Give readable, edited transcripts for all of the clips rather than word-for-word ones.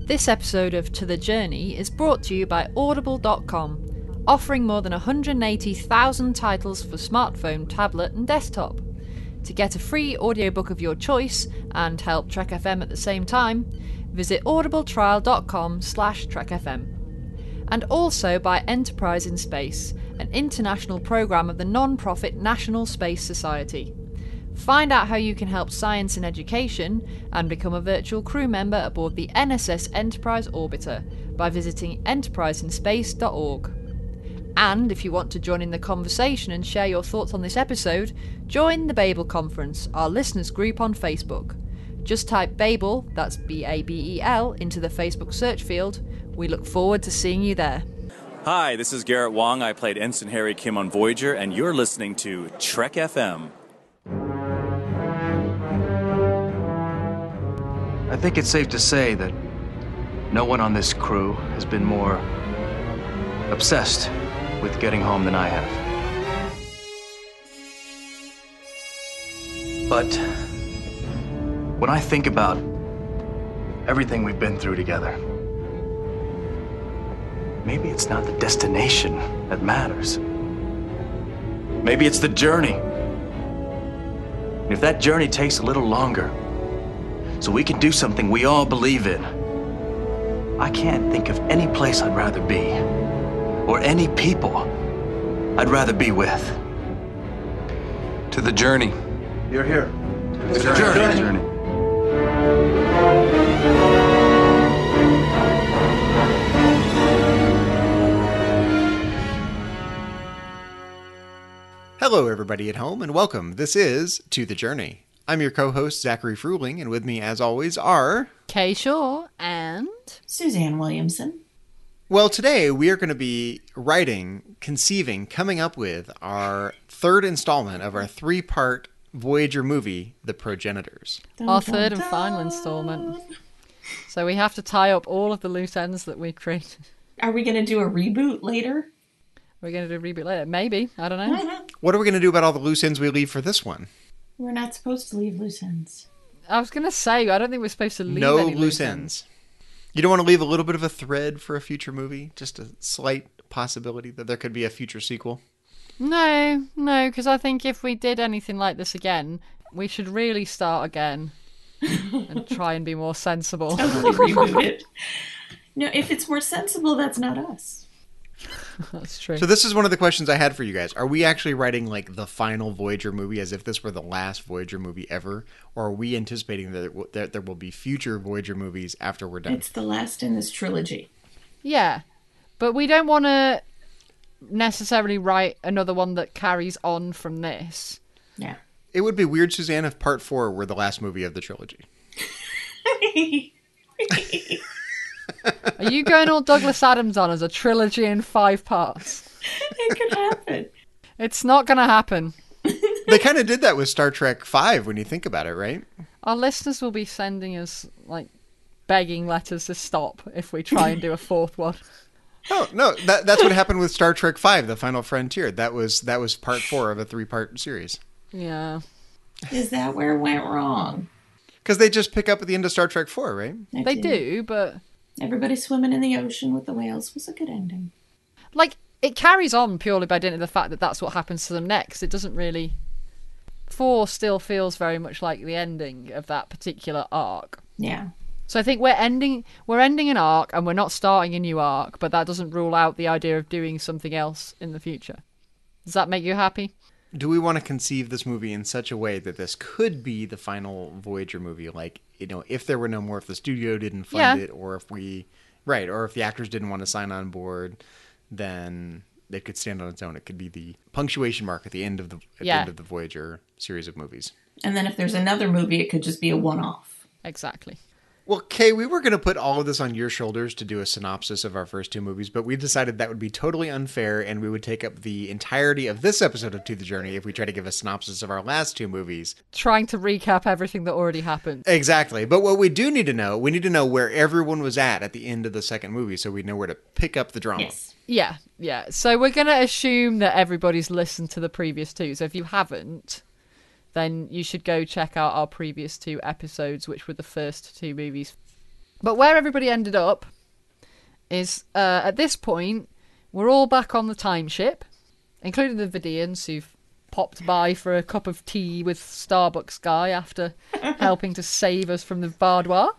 This episode of To The Journey is brought to you by Audible.com, offering more than 180,000 titles for smartphone, tablet and desktop. To get a free audiobook of your choice and help Trek.fm at the same time, visit audibletrial.com/trekfm. And also by Enterprise in Space, an international programme of the non-profit National Space Society. Find out how you can help science and education and become a virtual crew member aboard the NSS Enterprise Orbiter by visiting enterpriseinspace.org. And if you want to join in the conversation and share your thoughts on this episode, join the Babel Conference, our listeners group on Facebook. Just type Babel, that's B-A-B-E-L, into the Facebook search field. We look forward to seeing you there. Hi, this is Garrett Wong. I played Ensign Harry Kim on Voyager, and you're listening to Trek.fm. I think it's safe to say that no one on this crew has been more obsessed with getting home than I have. But when I think about everything we've been through together, maybe it's not the destination that matters. Maybe it's the journey. And if that journey takes a little longer, so we can do something we all believe in, I can't think of any place I'd rather be, or any people I'd rather be with. To the journey. You're here. To the journey. Hello, everybody at home, and welcome. This is To The Journey. I'm your co-host, Zachary Fruhling, and with me, as always, are... Kay Shaw and... Suzanne Williamson. Well, today we are going to be writing, conceiving, coming up with our third installment of our three-part Voyager movie, The Progenitors. Our third and final installment. So we have to tie up all of the loose ends that we created. Are we going to do a reboot later? We're going to do a reboot later. Maybe. I don't know. What are we going to do about all the loose ends we leave for this one? We're not supposed to leave loose ends. I was going to say, I don't think we're supposed to leave no any loose ends. You don't want to leave a little bit of a thread for a future movie? Just a slight possibility that there could be a future sequel? No, because I think if we did anything like this again, we should really start again and try and be more sensible. Totally reboot it. No, if it's more sensible, that's not us. That's true. So this is one of the questions I had for you guys. Are we actually writing like the final Voyager movie as if this were the last Voyager movie ever? Or are we anticipating that there will be future Voyager movies after we're done? It's the last in this trilogy. Yeah, but we don't want to necessarily write another one that carries on from this. Yeah. It would be weird, Suzanne, if part 4 were the last movie of the trilogy. Are you going all Douglas Adams on as a trilogy in 5 parts? It could happen. It's not going to happen. They kind of did that with Star Trek 5 when you think about it, right? Our listeners will be sending us, like, begging letters to stop if we try and do a 4th one. Oh, no, that's what happened with Star Trek 5, The Final Frontier. That was part 4 of a 3-part series. Yeah. Is that where it went wrong? Because they just pick up at the end of Star Trek 4, right? They do, but... Everybody swimming in the ocean with the whales was a good ending. Like, it carries on purely by dint of the fact that that's what happens to them next. It doesn't really... 4 still feels very much like the ending of that particular arc. Yeah. So I think we're ending an arc and we're not starting a new arc, but that doesn't rule out the idea of doing something else in the future. Does that make you happy? Do we want to conceive this movie in such a way that this could be the final Voyager movie? Like, you know, if there were no more, if the studio didn't fund it, or if or if the actors didn't want to sign on board, then it could stand on its own. It could be the punctuation mark at the end of the end of the Voyager series of movies. And then if there's another movie, it could just be a one-off. Exactly. Well, Kay, we were going to put all of this on your shoulders to do a synopsis of our first 2 movies, but we decided that would be totally unfair, and we would take up the entirety of this episode of To The Journey if we try to give a synopsis of our last 2 movies. Trying to recap everything that already happened. Exactly. But what we do need to know, we need to know where everyone was at the end of the second movie, so we know where to pick up the drama. Yes. Yeah. So we're going to assume that everybody's listened to the previous 2. So if you haven't, then you should go check out our previous 2 episodes, which were the first 2 movies. But where everybody ended up is, at this point, we're all back on the time ship, including the Vidians, who've popped by for a cup of tea with Starbucks guy after helping to save us from the boudoir.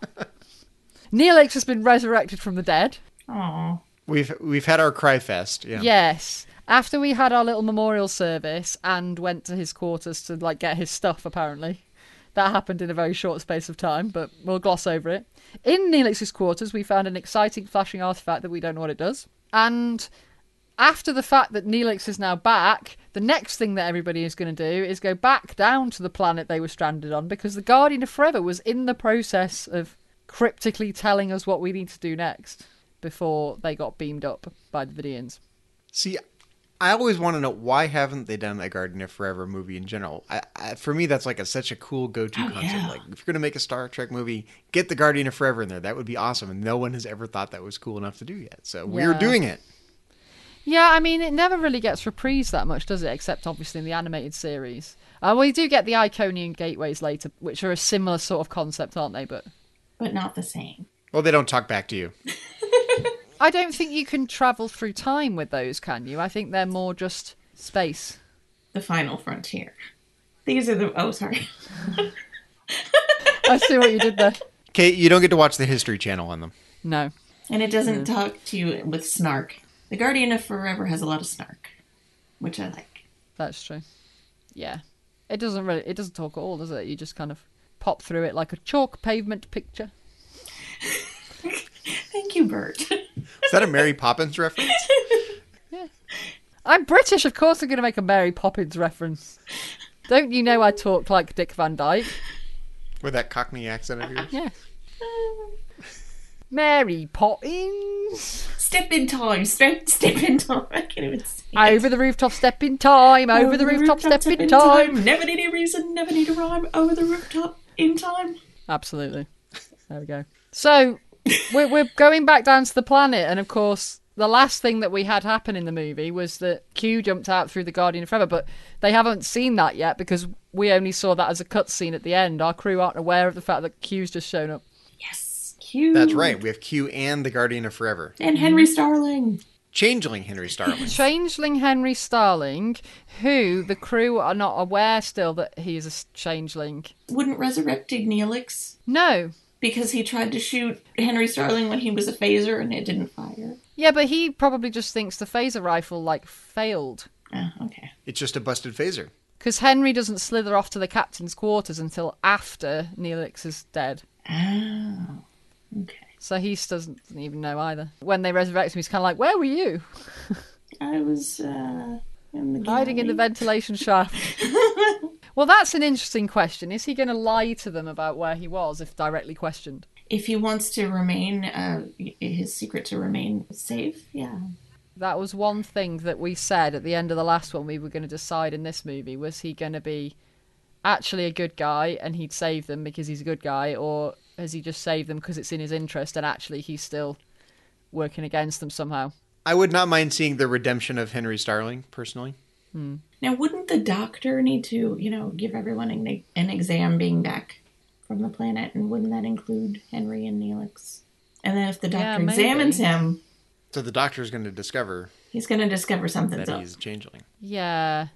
Neelix has been resurrected from the dead. Aww. We've had our cry fest. Yeah. Yes. After we had our little memorial service and went to his quarters to get his stuff, apparently. That happened in a very short space of time, but we'll gloss over it. In Neelix's quarters, we found an exciting flashing artifact that we don't know what it does. And after the fact that Neelix is now back, the next thing that everybody is going to do is go back down to the planet they were stranded on, because the Guardian of Forever was in the process of cryptically telling us what we need to do next before they got beamed up by the Vidians. See, I always want to know, why haven't they done a Guardian of Forever movie in general? For me, that's such a cool go-to concept. Yeah. If you're going to make a Star Trek movie, get the Guardian of Forever in there. That would be awesome, and no one has ever thought that was cool enough to do yet. So we're doing it. Yeah, I mean, it never really gets reprised that much, does it? Except, obviously, in the animated series. We do get the Iconian Gateways later, which are a similar sort of concept, aren't they? But not the same. Well, they don't talk back to you. I don't think you can travel through time with those, can you? I think they're more just space. The final frontier. These are the... Oh, sorry. I see what you did there. Kate, you don't get to watch the History Channel on them. No. And it doesn't talk to you with snark. The Guardian of Forever has a lot of snark, which I like. That's true. Yeah. It doesn't talk at all, does it? You just kind of pop through it like a chalk pavement picture. Thank you, Bert. Is that a Mary Poppins reference? Yeah. I'm British, of course I'm going to make a Mary Poppins reference. Don't you know I talk like Dick Van Dyke? With that Cockney accent of yours? Yeah. Mary Poppins. Step in time, step in time. I can't even say it. Over the rooftop, step in time. Over the rooftop, step in time. Never need a reason, never need a rhyme. Over the rooftop, in time. Absolutely. There we go. So, we're going back down to the planet, and of course, the last thing that we had happen in the movie was that Q jumped out through the Guardian of Forever, but they haven't seen that yet because we only saw that as a cutscene at the end. Our crew aren't aware of the fact that Q's just shown up. Yes, Q. That's right. We have Q and the Guardian of Forever. And Henry Starling. Changeling Henry Starling. Changeling Henry Starling, who the crew are not aware still that he is a changeling. Wouldn't resurrect Neelix. No. Because he tried to shoot Henry Starling when he was a phaser and it didn't fire. Yeah, but he probably just thinks the phaser rifle, failed. Oh, okay. It's just a busted phaser. Because Henry doesn't slither off to the captain's quarters until after Neelix is dead. Oh, okay. So he doesn't even know either. When they resurrect him, he's kind of like, where were you? I was, in the hiding in the galley. ventilation shaft. Well, that's an interesting question. Is he going to lie to them about where he was if directly questioned? If he wants to remain, his secret to remain safe, yeah. That was one thing that we said at the end of the last one we were going to decide in this movie. Was he going to be actually a good guy and he'd save them because he's a good guy, or has he just saved them because it's in his interest and actually he's still working against them somehow? I would not mind seeing the redemption of Henry Starling, personally. Now, wouldn't the doctor need to, give everyone an exam being back from the planet? And wouldn't that include Henry and Neelix? And then if the doctor examines him... So the doctor's going to discover... He's going to discover something's that up. he's a changeling. Yeah.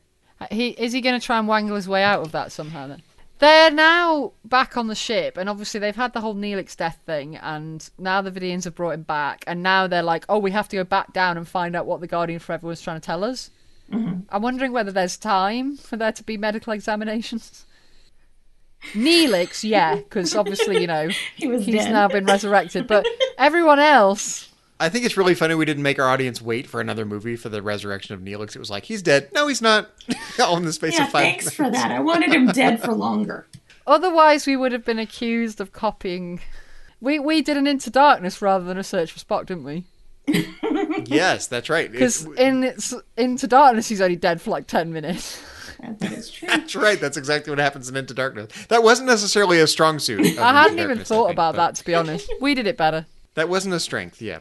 Is he going to try and wangle his way out of that somehow then? They're now back on the ship, and obviously they've had the whole Neelix death thing, and now the Vidians have brought him back, and now they're like, oh, we have to go back down and find out what the Guardian Forever was trying to tell us. Mm-hmm. I'm wondering whether there's time for there to be medical examinations. Neelix, yeah, because obviously, he's dead. now been resurrected, but everyone else... I think it's really funny we didn't make our audience wait for another movie for the resurrection of Neelix. It was like, he's dead. No, he's not. All in the space of 5 minutes. Thanks for that. I wanted him dead for longer. Otherwise, we would have been accused of copying... We did an Into Darkness rather than a Search for Spock, didn't we? Yes, that's right. Because in Into Darkness, he's only dead for 10 minutes. That is true. That's right. That's exactly what happens in Into Darkness. That wasn't necessarily a strong suit. I hadn't even thought about that, to be honest. We did it better. That wasn't a strength, yeah.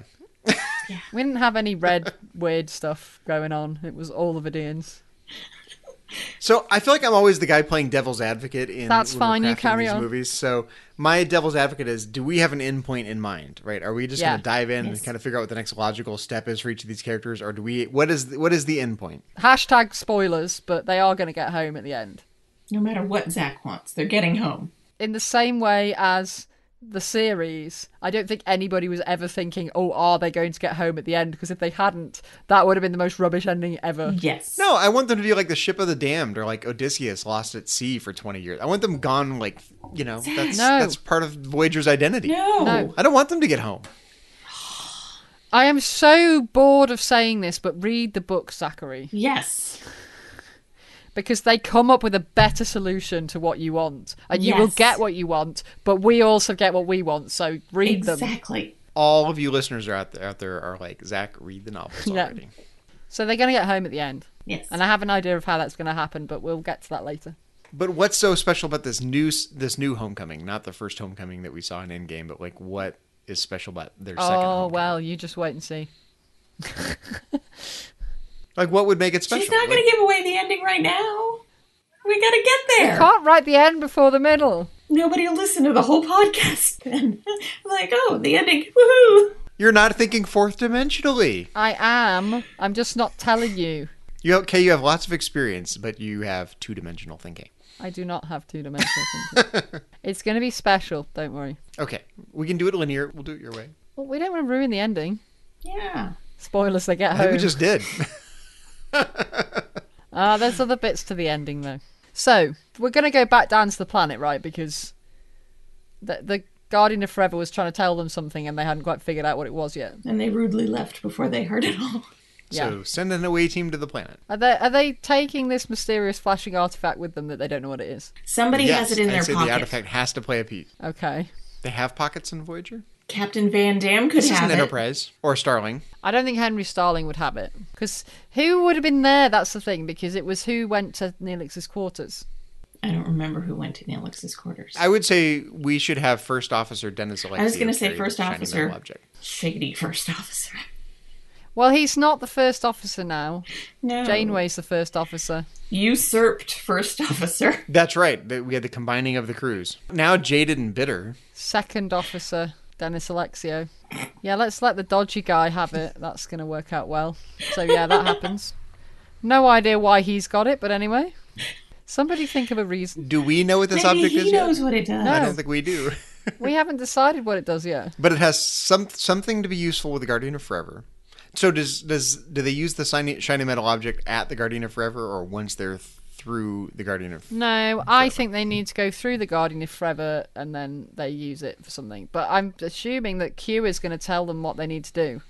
We didn't have any red, weird stuff going on. It was all the Vidians. So I feel like I'm always the guy playing devil's advocate in That's when fine, we're you crafting carry these on. movies. So my devil's advocate is: do we have an end point in mind? Right? Are we just going to dive in Yes. and kind of figure out what the next logical step is for each of these characters, or do we? What is the end point? Hashtag spoilers, but they are going to get home at the end. No matter what Zach wants, they're getting home. In the same way as the series, I don't think anybody was ever thinking, oh, are they going to get home at the end? Because if they hadn't, that would have been the most rubbish ending ever. Yes. No, I want them to be like the Ship of the Damned, or like Odysseus lost at sea for 20 years. I want them gone, like, that's part of Voyager's identity. No. I don't want them to get home. I am so bored of saying this, but read the book, Zachary. Yes. Because they come up with a better solution to what you want. And you will Yes. get what you want, but we also get what we want, so read them. Exactly. All of you listeners are out there are like, Zach, read the novels Yeah. already. So they're going to get home at the end. Yes. And I have an idea of how that's going to happen, but we'll get to that later. But what's so special about this new Homecoming? Not the first Homecoming that we saw in Endgame, but like what is special about their second Homecoming? Well, you just wait and see. Like what would make it special? She's not going to give away the ending right now. We got to get there. Can't write the end before the middle. Nobody will listen to the whole podcast then. Like, oh, the ending. Woohoo. You're not thinking fourth dimensionally. I am. I'm just not telling you. You have lots of experience, but you have two-dimensional thinking. I do not have two-dimensional thinking. It's going to be special, don't worry. Okay, we can do it linear. We'll do it your way. Well, we don't want to ruin the ending. Yeah. Spoilers, they get I home. think we just did. There's other bits to the ending, though. So, we're going to go back down to the planet, right? Because the Guardian of Forever was trying to tell them something and they hadn't quite figured out what it was yet. And they rudely left before they heard it all. So, send an away team to the planet. Are they taking this mysterious flashing artifact with them that they don't know what it is? Somebody has it in their I'd say pocket. the artifact has to play a piece. Okay. They have pockets in Voyager? Captain Van Damme could This have isn't it. Enterprise. Or Starling. I don't think Henry Starling would have it. Because who would have been there? That's the thing. Because it was who went to Neelix's quarters. I don't remember who went to Neelix's quarters. I would say we should have First Officer Dennis Alexio. I was going to say carry first the shiny officer. metal object. Shady first officer. Well, he's not the first officer now. No. Janeway's the first officer. Usurped first officer. That's right. We had the combining of the crews. Now jaded and bitter. Second officer, Dennis Alexio. Yeah, let's let the dodgy guy have it. That's going to work out well. So yeah, that happens. No idea why he's got it, but anyway. Somebody think of a reason. Do we know what this Maybe object is he yet? knows what it does. No. I don't think we do. We haven't decided what it does yet. But it has something to be useful with the Guardian of Forever. So do they use the shiny metal object at the Guardian of Forever, or once they're through the Guardian of Forever? No, I think they need to go through the Guardian of Forever and then they use it for something. But I'm assuming that Q is going to tell them what they need to do.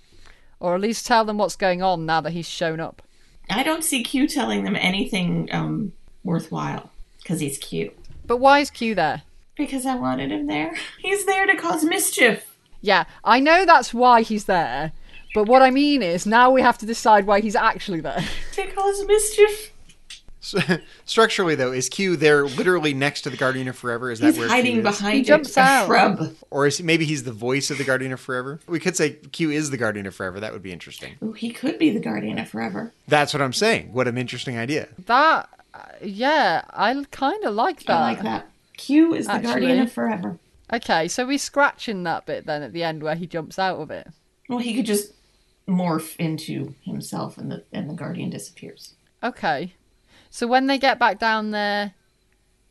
Or at least tell them what's going on now that he's shown up. I don't see Q telling them anything worthwhile. Because he's Q. But why is Q there? Because I wanted him there. He's there to cause mischief. Yeah, I know that's why he's there. But what I mean is, now we have to decide why he's actually there. To cause mischief. So, structurally, though, is Q there literally next to the Guardian of Forever? Is that He's where hiding Q is? behind He jumps a out. shrub. Or maybe he's the voice of the Guardian of Forever? We could say Q is the Guardian of Forever. That would be interesting. Ooh, he could be the Guardian of Forever. That's what I'm saying. What an interesting idea. That, yeah, I kind of like that. I like that. Q is the Actually. Guardian of Forever. Okay, so we're scratching that bit then at the end where he jumps out of it. Well, he could just morph into himself and the Guardian disappears. Okay. So when they get back down there,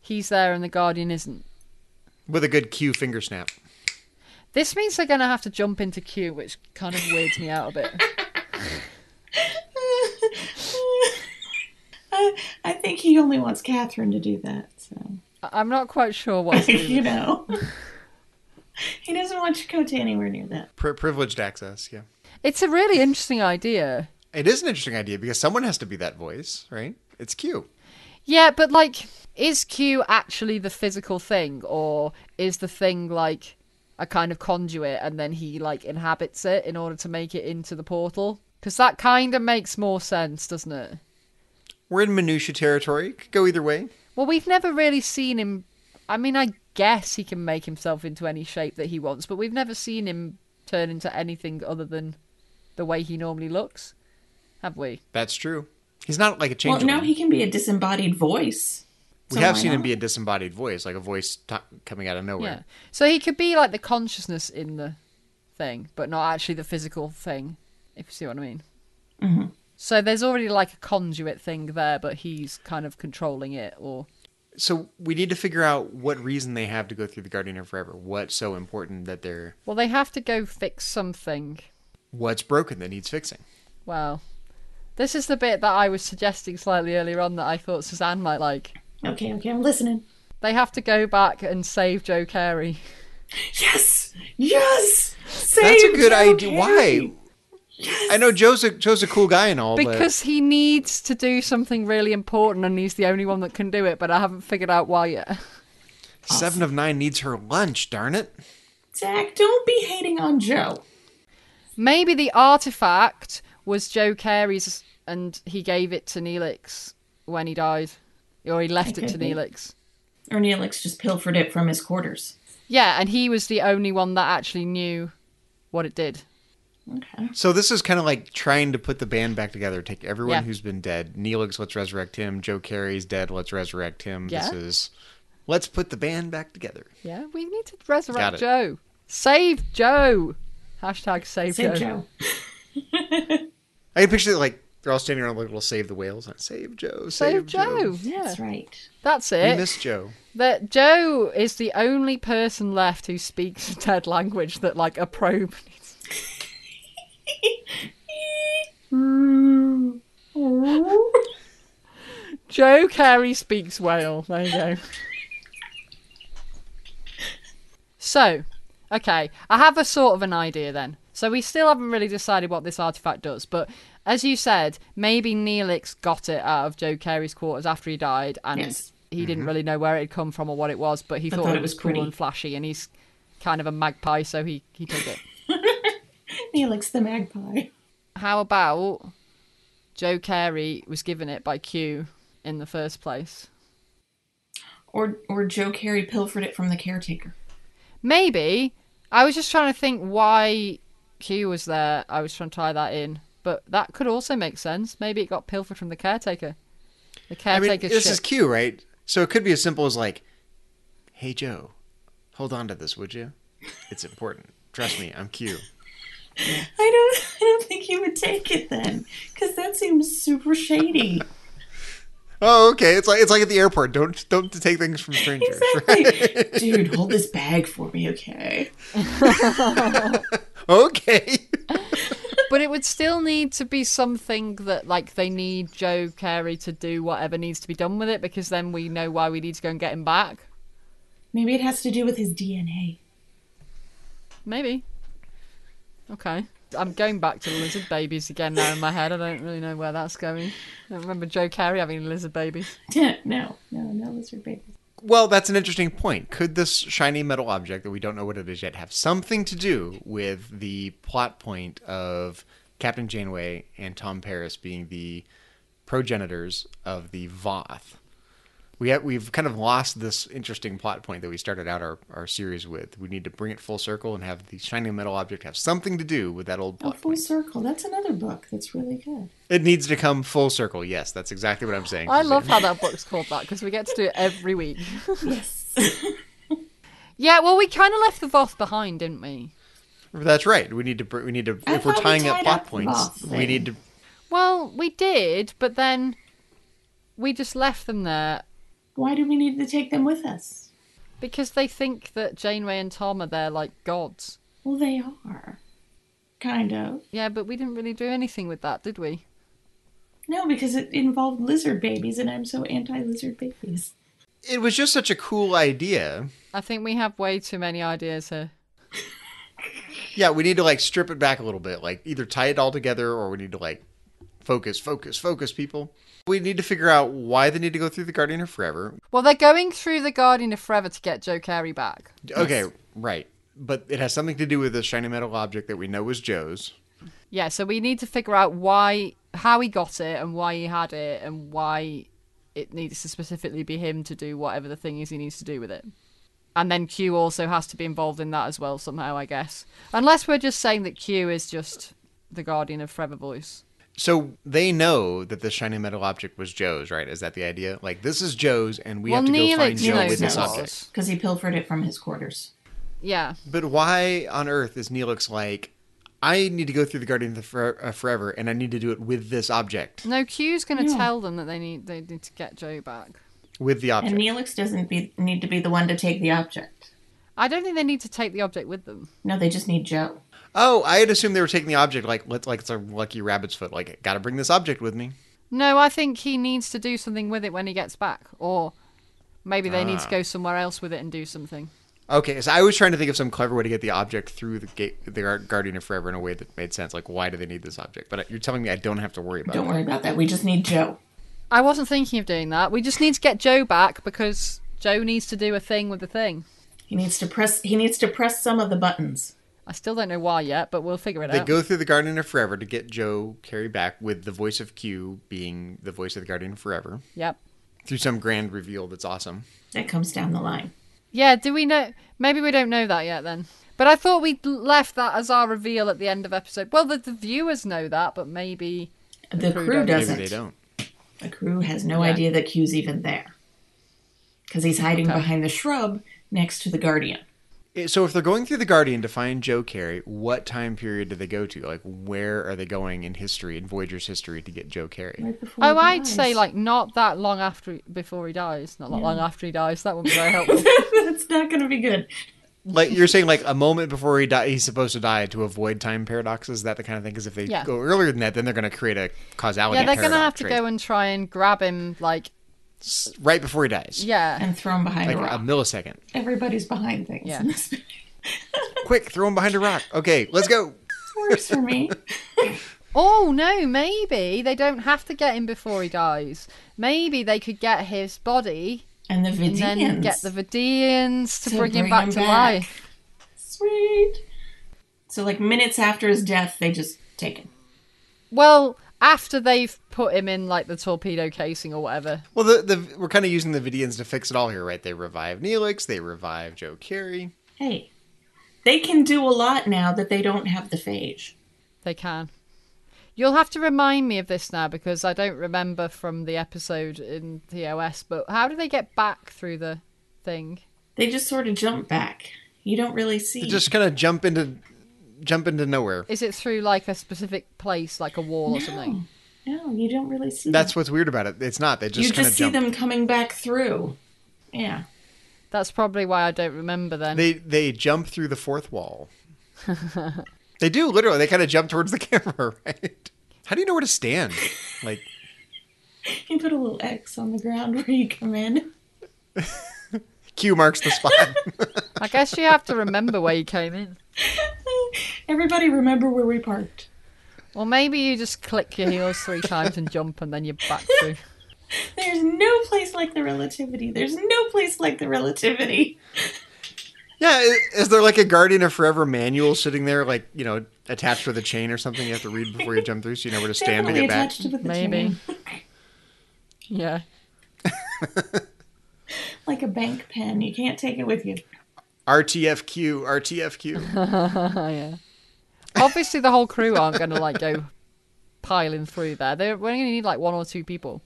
he's there and the Guardian isn't. With a good Q finger snap. This means they're going to have to jump into Q, which kind of weirds me out a bit. I think he only wants Catherine to do that. So I'm not quite sure what to do. you know, he doesn't want Chakotay anywhere near that. Privileged access, yeah. It's a really interesting idea. It is an interesting idea because someone has to be that voice, right? It's Q. Yeah, but like, is Q actually the physical thing, or is the thing like a kind of conduit and then he like inhabits it in order to make it into the portal? Because that kind of makes more sense, doesn't it? We're in minutia territory. Could go either way. Well, we've never really seen him. I mean, I guess he can make himself into any shape that he wants, but we've never seen him turn into anything other than the way he normally looks. Have we? That's true. He's not like a changeling. Well, no, he can be a disembodied voice. We have seen him be a disembodied voice, like a voice coming out of nowhere. Yeah. So he could be like the consciousness in the thing, but not actually the physical thing, if you see what I mean. Mm-hmm. So there's already like a conduit thing there, but he's kind of controlling it, or... So we need to figure out what reason they have to go through the Guardian of Forever. What's so important that they're... Well, they have to go fix something. What's broken that needs fixing? Well, this is the bit that I was suggesting slightly earlier on that I thought Suzanne might like. Okay, I'm listening. They have to go back and save Joe Carey. Yes! Save That's a good Joe idea. Carey. Why? Yes. I know Joe's a cool guy and all, because he needs to do something really important and he's the only one that can do it, but I haven't figured out why yet. Awesome. 7 of 9 needs her lunch, darn it. Zach, don't be hating on Joe. Maybe the artifact was Joe Carey's and he gave it to Neelix when he died. Or he left it to Neelix. Or Neelix just pilfered it from his quarters. Yeah, and he was the only one that actually knew what it did. Okay. So this is kind of like trying to put the band back together. Take everyone who's been dead. Neelix, let's resurrect him. Joe Carey's dead, let's resurrect him. Yeah. This is... Let's put the band back together. Yeah, we need to resurrect Joe. Save Joe! Hashtag save Joe. I can picture it like they're all standing around like little save the whales. Save Joe, save Joe. Yeah. That's right. That's it. We miss Joe. That Joe is the only person left who speaks a dead language that like a probe needs. Joe Carey speaks whale. There you go. So, okay, I have a sort of an idea then. So we still haven't really decided what this artifact does, but as you said, maybe Neelix got it out of Joe Carey's quarters after he died, and he didn't really know where it had come from or what it was, but he thought it was cool and flashy, and he's kind of a magpie, so he took it. Neelix the magpie. How about Joe Carey was given it by Q in the first place? Or Joe Carey pilfered it from the caretaker. Maybe. I was just trying to think why Q was there. I was trying to tie that in. But that could also make sense. Maybe it got pilfered from the caretaker. The caretaker's this ship. is Q, right? So it could be as simple as like, hey, Joe, hold on to this, would you? It's important. Trust me, I'm Q. I don't think he would take it then, because that seems super shady. Oh, okay. It's like at the airport. Don't take things from strangers. Exactly. Right? Dude, hold this bag for me, okay? Okay. But it would still need to be something that, like, they need Joe Carey to do whatever needs to be done with it, because then we know why we need to go and get him back. Maybe it has to do with his DNA. Maybe. Okay. I'm going back to lizard babies again now in my head. I don't really know where that's going. I don't remember Joe Carey having lizard babies. No lizard babies. Well, that's an interesting point. Could this shiny metal object that we don't know what it is yet have something to do with the plot point of Captain Janeway and Tom Paris being the progenitors of the Voth? We've kind of lost this interesting plot point that we started out our series with. We need to bring it full circle and have the shiny metal object have something to do with that old plot full point. circle. That's another book that's really good. It needs to come full circle. Yes, that's exactly what I'm saying. I love how that book's called that, because we get to do it every week. Yes. Yeah, well, we kind of left the Voth behind, didn't we? That's right. We need to. If we're tying up plot points, we need to. Well, we did, but then we just left them there. Why do we need to take them with us? Because they think that Janeway and Tom are there like gods. Well, they are. Kind of. Yeah, but we didn't really do anything with that, did we? No, because it involved lizard babies, and I'm so anti-lizard babies. It was just such a cool idea. I think we have way too many ideas here. Yeah, we need to like strip it back a little bit. Like either tie it all together, or we need to like focus, people. We need to figure out why they need to go through the Guardian of Forever. Well, they're going through the Guardian of Forever to get Joe Carey back. Okay, Yes. right. But it has something to do with the shiny metal object that we know was Joe's. Yeah, so we need to figure out how he got it and why he had it and why it needs to specifically be him to do whatever the thing is he needs to do with it. And then Q also has to be involved in that as well somehow, I guess. Unless we're just saying that Q is just the Guardian of Forever voice. So they know that the shiny metal object was Joe's, right? Is that the idea? Like, this is Joe's, and we have to go find Joe with this object. Because he pilfered it from his quarters. Yeah. But why on earth is Neelix like, I need to go through the Guardian of Forever, and I need to do it with this object? No, Q's going to tell them that they need to get Joe back. With the object. And Neelix doesn't need to be the one to take the object. I don't think they need to take the object with them. No, they just need Joe. Oh, I had assumed they were taking the object like it's a lucky rabbit's foot. Like, gotta bring this object with me. No, I think he needs to do something with it when he gets back. Or maybe they need to go somewhere else with it and do something. Okay, so I was trying to think of some clever way to get the object through the Guardian of Forever in a way that made sense. Like, why do they need this object? But you're telling me I don't have to worry about it. Don't worry about that. We just need Joe. I wasn't thinking of doing that. We just need to get Joe back because Joe needs to do a thing with the thing. He needs to press some of the buttons. I still don't know why yet, but we'll figure it out. They go through the Guardian of Forever to get Joe Carey back, with the voice of Q being the voice of the Guardian of Forever. Yep. Through some grand reveal that's awesome. That comes down the line. Yeah, do we know? Maybe we don't know that yet then. But I thought we'd left that as our reveal at the end of episode. Well, the viewers know that, but maybe the crew doesn't. Maybe they don't. The crew has no idea that Q's even there. Because he's hiding behind the shrub next to the Guardian. So if they're going through the Guardian to find Joe Carey, what time period do they go to? Like, where are they going in history, in Voyager's history, to get Joe Carey? Right before he I'd dies. say, like, not that long before he dies. Not that long after he dies. That wouldn't be very helpful. That's not going to be good. Like, you're saying, like, a moment before he's supposed to die to avoid time paradoxes? Is that the kind of thing? Because if they go earlier than that, then they're going to create a causality paradox. Yeah, they're going to have to go and try and grab him, like... right before he dies. Yeah. And throw him behind like a rock. a millisecond. Everybody's behind things in this. Quick, throw him behind a rock. Okay, let's go. Works for me. Oh, no, maybe they don't have to get him before he dies. Maybe they could get his body... And the Vidians. And then get the Vidians to bring him back to life. Sweet. So, like, minutes after his death, they just take him. Well, after they've put him in, like, the torpedo casing or whatever. Well, we're kind of using the Vidians to fix it all here, right? They revive Neelix, they revive Joe Carey. Hey, they can do a lot now that they don't have the phage. They can. You'll have to remind me of this now, because I don't remember from the episode in TOS, but how do they get back through the thing? They just sort of jump back. You don't really see. They just kind of jump into nowhere. Is it through, like, a specific place, like a wall or something? No, you don't really see That's what's weird about it. It's not. They just kind of see them coming back through. Yeah. That's probably why I don't remember then. They jump through the fourth wall. They do, literally. They kind of jump towards the camera, right? How do you know where to stand? Like, you put a little X on the ground where you come in. Q marks the spot. I guess you have to remember where you came in. Everybody remember where we parked. Or maybe you just click your heels 3 times and jump and then you're back through. There's no place like the relativity. There's no place like the relativity. Yeah, is there like a Guardian of Forever manual sitting there, like, you know, attached with a chain or something you have to read before you jump through so you know where to stand to get back? Maybe. Yeah. Like a bank pen. You can't take it with you. RTFQ. Yeah. Obviously the whole crew aren't going to, like, go piling through there. We're going to need, like, 1 or 2 people.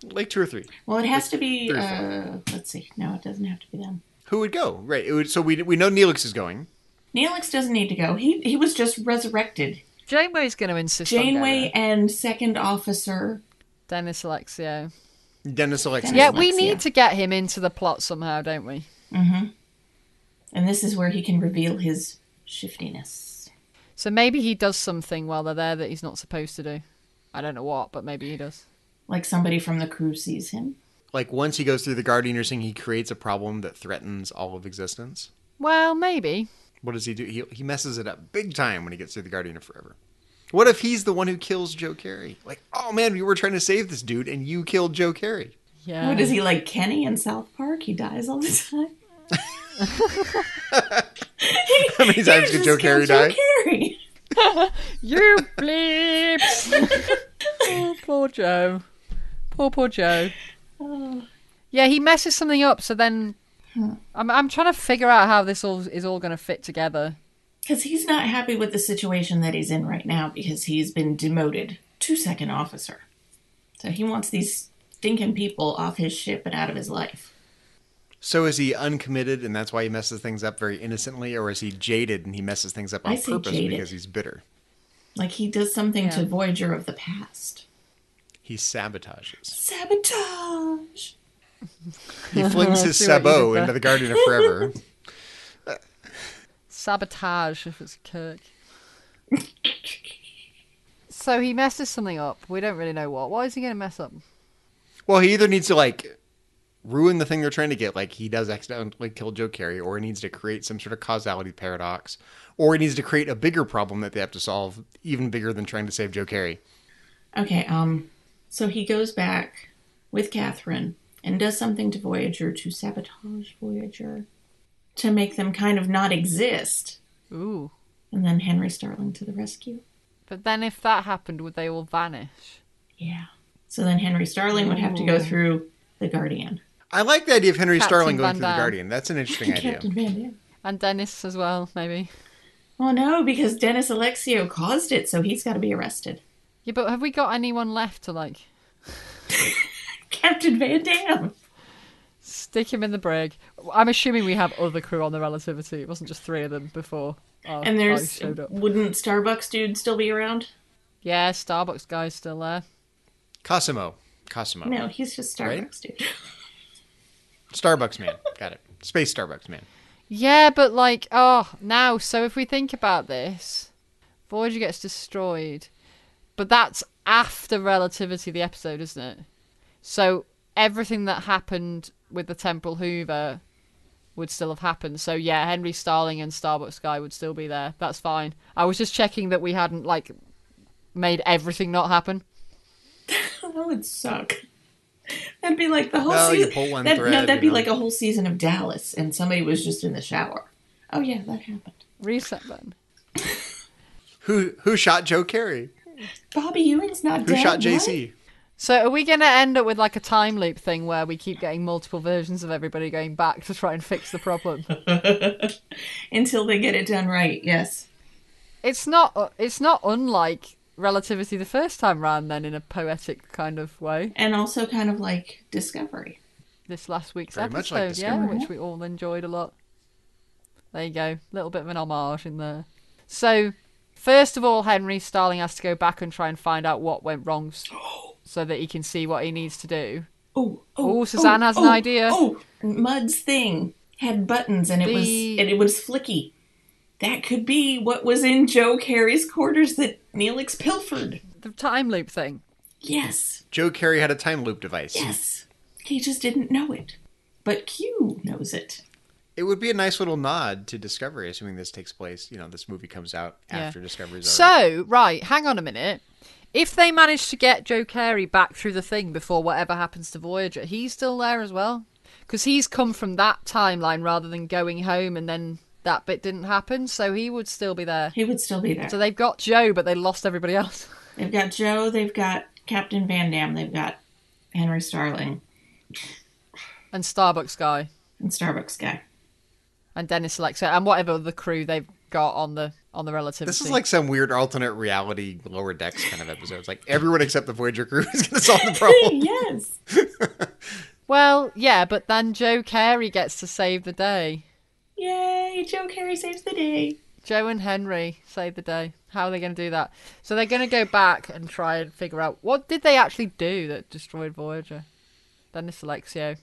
Like 2 or 3. Well, it has to be, let's see. No, it doesn't have to be them. Who would go? Right. So we know Neelix is going. Neelix doesn't need to go. He was just resurrected. Janeway's going to insist on going. Janeway and Second Officer Dennis Alexio. Yeah, we need to get him into the plot somehow, don't we? Mm-hmm. And this is where he can reveal his shiftiness. So maybe he does something while they're there that he's not supposed to do. I don't know what, but maybe he does. Like somebody from the crew sees him. Like once he goes through the Guardian, you're saying he creates a problem that threatens all of existence? Well, maybe. What does he do? He messes it up big time when he gets through the Guardian of Forever. What if he's the one who kills Joe Carey? Like, oh man, we were trying to save this dude and you killed Joe Carey. Yeah. What is he, like Kenny in South Park? He dies all the time. How many times did Joe Carey die? Joe Carey. You bleeps. Oh, poor Joe. Poor Joe. Yeah, he messes something up, so then I'm trying to figure out how this is all going to fit together. Because he's not happy with the situation that he's in right now because he's been demoted 2-second officer. So he wants these stinking people off his ship and out of his life. So is he uncommitted and that's why he messes things up very innocently, or is he jaded and he messes things up on purpose because he's bitter? Like he does something to Voyager of the past. He sabotages. Sabotage! He flings his sabot into the Guardian of Forever. Sabotage, if it's Kirk. So he messes something up. We don't really know what. Why is he going to mess up? Well, he either needs to, like, ruin the thing they're trying to get, like he does accidentally kill Joe Carey, or he needs to create some sort of causality paradox, or he needs to create a bigger problem that they have to solve, even bigger than trying to save Joe Carey. Okay, so he goes back with Catherine and does something to Voyager to sabotage Voyager, to make them kind of not exist. Ooh. And then Henry Starling to the rescue. But then if that happened, would they all vanish? Yeah. So then Henry Starling would have to go through the Guardian. I like the idea of Henry Captain Starling going Van through the Damme. Guardian. That's an interesting idea. Captain Van Damme. And Dennis as well, maybe. Oh no, because Dennis Alexio caused it, so he's got to be arrested. Yeah, but have we got anyone left to, like... Captain Van Damme. Stick him in the brig. I'm assuming we have other crew on the Relativity. It wasn't just 3 of them before And I showed up. wouldn't Starbucks dude still be around? Yeah, Starbucks guy's still there. Cosimo. No, he's just Starbucks Right? dude. Starbucks man. Got it. Space Starbucks man. Yeah, but like, now, so if we think about this, Voyager gets destroyed, but that's after Relativity, the episode, isn't it? So everything that happened with the Temporal Hoover would still have happened. So yeah, Henry Starling and Starbucks guy would still be there. That's fine. I was just checking that we hadn't, like, made everything not happen. That would suck. That'd be like the whole No, you season. pull one That'd thread, be you know. like a whole season of Dallas, and somebody was just in the shower. Oh yeah, that happened. Reset button. Who shot Joe Carey? Bobby Ewing's not Who dead. shot JC? So are we going to end up with like a time loop thing where we keep getting multiple versions of everybody going back to try and fix the problem? What? Until they get it done right. Yes. It's not unlike Relativity the first time round then, in a poetic kind of way. And also kind of like Discovery. This last week's Very much episode, like Discovery. which we all enjoyed a lot. There you go. A little bit of an homage in there. So, first of all, Henry Starling has to go back and try and find out what went wrong so that he can see what he needs to do. Oh, Suzanne has an idea. Oh, Mud's thing had buttons and it was flicky. That could be what was in Joe Carey's quarters that Neelix pilfered. The time loop thing. Yes. Joe Carey had a time loop device. Yes. He just didn't know it. But Q knows it. It would be a nice little nod to Discovery, assuming this takes place, this movie comes out after Discovery's already. So, right, hang on a minute. If they manage to get Joe Carey back through the thing before whatever happens to Voyager, he's still there as well? Because he's come from that timeline rather than going home and then that bit didn't happen, so he would still be there. He would still be there. So they've got Joe, but they lost everybody else. They've got Joe, they've got Captain Van Damme, they've got Henry Starling. And Starbucks guy. And Starbucks guy. And Dennis Alexio, and whatever other crew they've got on the Relativity. This is like some weird alternate reality Lower Decks kind of episode. It's like everyone except the Voyager crew is going to solve the problem. Yes. Well, yeah, but then Joe Carey gets to save the day. Yay, Joe Carey saves the day. Joe and Henry save the day. How are they going to do that? So they're going to go back and try and figure out what did they actually do that destroyed Voyager. Dennis Alexio.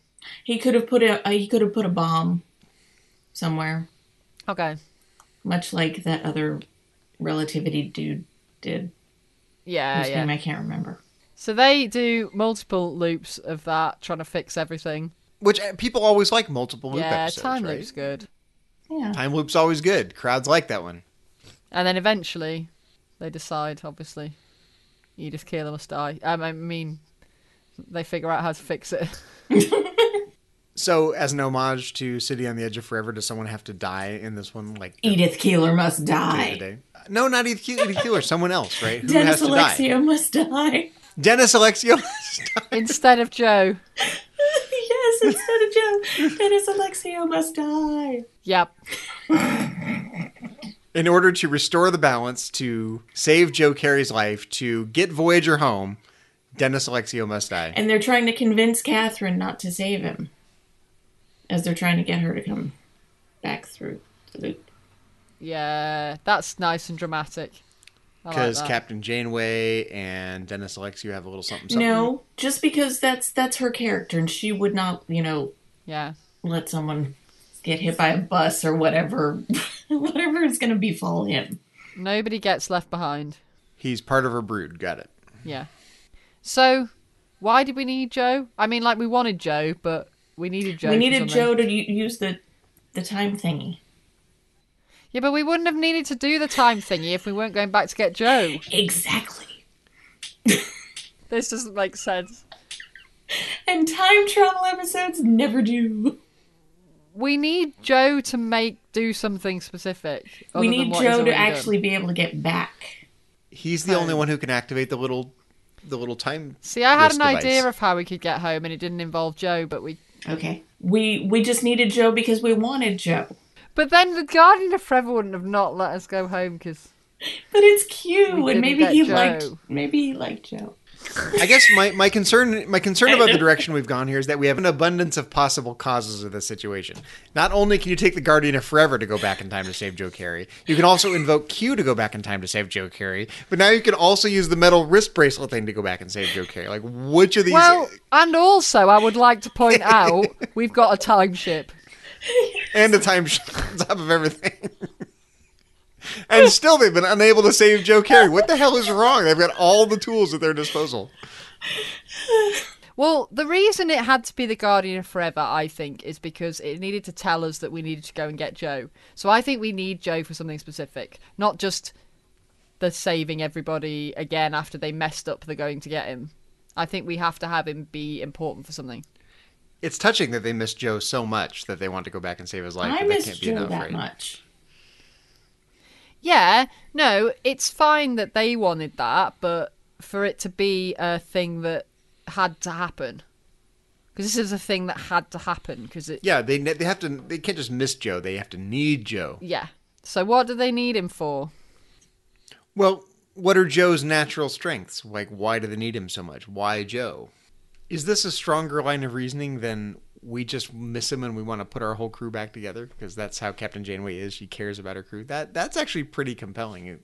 He could have put a bomb somewhere. Okay. Much like that other Relativity dude did. Yeah, Whose name I can't remember. So they do multiple loops of that, trying to fix everything. Which people always like multiple loop episodes, Yeah, time right? loop's good. Yeah. Time loop's always good. Crowds like that one. And then eventually, they decide, obviously, Edith Keeler must die. I mean, they figure out how to fix it. So, as an homage to City on the Edge of Forever, does someone have to die in this one? Like Edith Keeler must the die. day? No, not Edith Keeler. Someone else, right? Who Dennis has to die? Alexio must die. Dennis Alexio must die. Instead of Joe. Yes, instead of Joe, Dennis Alexio must die. Yep. in order to restore the balance, to save Joe Carey's life, to get Voyager home, Dennis Alexio must die. And they're trying to convince Catherine not to save him, as they're trying to get her to come back through the loop. Yeah, that's nice and dramatic. Because Captain Janeway and Dennis Alexio have a little something. No, just because that's her character, and she would not, yeah, let someone get hit by a bus or whatever is going to befall him. Nobody gets left behind. He's part of her brood. Got it. Yeah. So, why did we need Joe? I mean, we wanted Joe, but we needed Joe. We needed Joe to use the time thingy. Yeah, but we wouldn't have needed to do the time thingy if we weren't going back to get Joe. Exactly. This doesn't make sense. And time travel episodes never do. We need Joe to do something specific. We need Joe to actually be able to get back. He's the only one who can activate the little time. See, I had an device. idea of how we could get home, and it didn't involve Joe, but we... Okay. We just needed Joe because we wanted Joe. But then the Guardian of Forever wouldn't have not let us go home because... But it's cute, and maybe he liked Joe. I guess my concern about the direction we've gone here is that we have an abundance of possible causes of this situation. Not only can you take the Guardian of Forever to go back in time to save Joe Carey, you can also invoke Q to go back in time to save Joe Carey, but now you can also use the metal wrist bracelet thing to go back and save Joe Carey. Like, which of these... Well, and also, I would like to point out, we've got a time ship. And a time ship on top of everything. And still they've been unable to save Joe Carey. What the hell is wrong? They've got all the tools at their disposal. Well, the reason it had to be the Guardian of Forever, I think, is because it needed to tell us that we needed to go and get Joe. So I think we need Joe for something specific. Not just the saving everybody again after they messed up the going to get him. I think we have to have him be important for something. It's touching that they missed Joe so much that they want to go back and save his life. I missed Joe that much. Yeah, no, it's fine that they wanted that, but for it to be a thing that had to happen, because this is a thing that had to happen. They can't just miss Joe. They have to need Joe. Yeah. So what do they need him for? Well, what are Joe's natural strengths? Like, why do they need him so much? Why Joe? Is this a stronger line of reasoning than we just miss him and we want to put our whole crew back together? Because that's how Captain Janeway is. She cares about her crew. That's actually pretty compelling.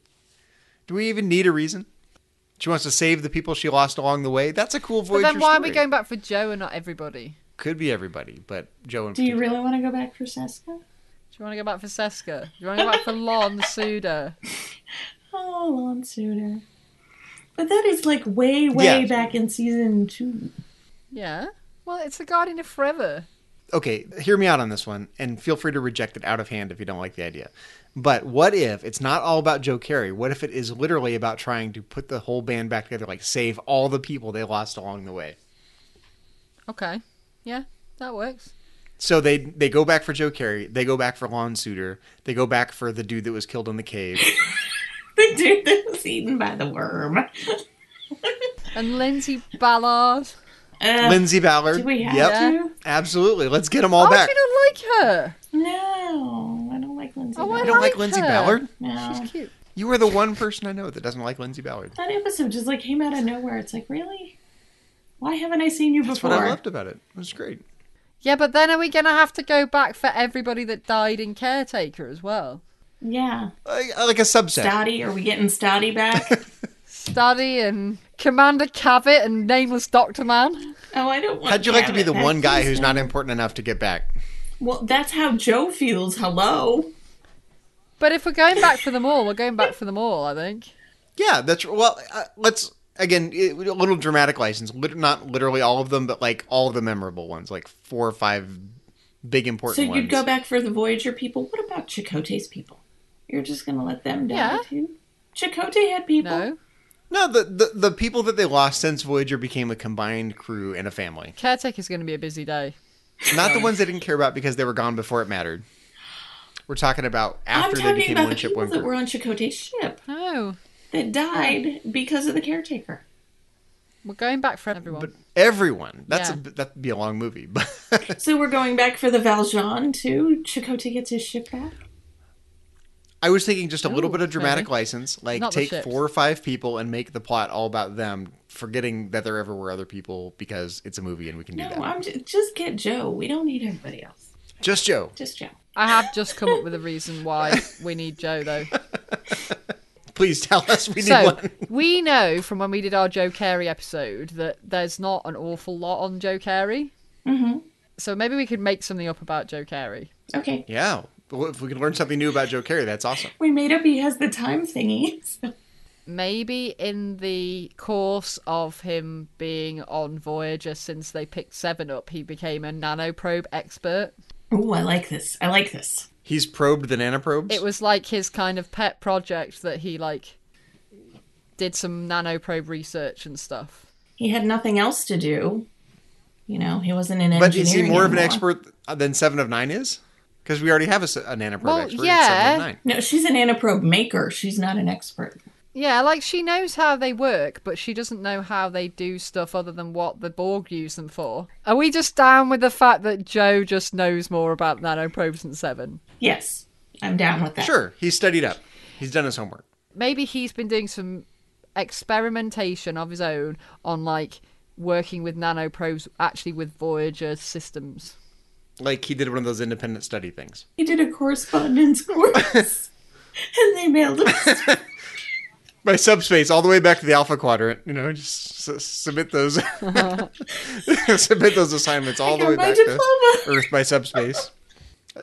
Do we even need a reason? She wants to save the people she lost along the way. That's a cool Voyager But then why story. are we going back for Joe and not everybody? Could be everybody, but Joe in particular. Do you really want to go back for Seska? Do you want to go back for Seska? Do you want to go back for Lon Suda? Oh, Lon Suda. But that is way back in season 2. Yeah. Well, it's the Guardian of Forever. Okay, hear me out on this one, and feel free to reject it out of hand if you don't like the idea. But what if it's not all about Joe Carey? What if it is literally about trying to put the whole band back together, save all the people they lost along the way? Okay. Yeah, that works. So they go back for Joe Carey, they go back for Lon Suda, they go back for the dude that was killed in the cave. The dude that was eaten by the worm. And Lindsay Ballard. Lindsay Ballard. Do we have to? Absolutely. Let's get them all back. Oh, you don't like her? No, I don't like Lindsay Ballard. You don't like Lindsay Ballard? No. She's cute. You are the one person I know that doesn't like Lindsay Ballard. That episode just came out of nowhere. It's really? Why haven't I seen you before? That's what I loved about it. It was great. Yeah, but then are we going to have to go back for everybody that died in Caretaker as well? Yeah. Like a subset. Stoddy, are we getting Stoddy back? Stoddy and Commander Cavett and Nameless Doctor Man. Oh, I don't want How'd you like to be the Cavett. one guy who's not important enough to get back? Well, that's how Joe feels. Hello. But if we're going back for them all, we're going back for them all, I think. Yeah, that's... Well, let's... Again, a little dramatic license. Not literally all of them, but all of the memorable ones. 4 or 5 big important ones. So you'd go back for the Voyager people? What about Chakotay's people? You're just going to let them die too? Chakotay had people? No, the people that they lost since Voyager became a combined crew and a family. Caretaker's going to be a busy day. Not the ones they didn't care about because they were gone before it mattered. We're talking about after they became one ship, one crew. I'm talking about the people that were on Chakotay's ship. Oh. That died because of the Caretaker. We're going back for everyone. But everyone. That'd be a long movie. So we're going back for the Valjean too? Chakotay gets his ship back? I was thinking just a little bit of dramatic maybe. license, like Not the take ships. 4 or 5 people and make the plot all about them, forgetting that there ever were other people because it's a movie and we can do that. No, just get Joe. We don't need everybody else. Just Joe. Just Joe. I have just come up with a reason why we need Joe, though. Please tell us we need So, one. we know from when we did our Joe Carey episode that there's not an awful lot on Joe Carey. Mm-hmm. So maybe we could make something up about Joe Carey. Okay. Yeah. Well, if we can learn something new about Joe Carey, that's awesome. We made up he has the time thingy. So. Maybe in the course of him being on Voyager since they picked Seven up, he became a nanoprobe expert. Ooh, I like this. I like this. He's probed the nanoprobes? It was like his kind of pet project that he, like, did some nanoprobe research and stuff. He had nothing else to do. You know, he wasn't an engineer. But is he more of an expert than 7 of 9 is? Because we already have a nanoprobe expert. Yeah. It's 7 of 9. No, she's a nanoprobe maker. She's not an expert. Yeah, like, she knows how they work, but she doesn't know how they do stuff other than what the Borg use them for. Are we just down with the fact that Joe just knows more about nanoprobes than Seven? Yes, I'm down with that. Sure, he's studied up. He's done his homework. Maybe he's been doing some experimentation of his own on, like, working with nanoprobes actually with Voyager systems. Like he did one of those independent study things. He did a correspondence course, and they mailed him. By subspace, all the way back to the Alpha Quadrant. You know, just submit those, submit those assignments all the way back to Earth by subspace.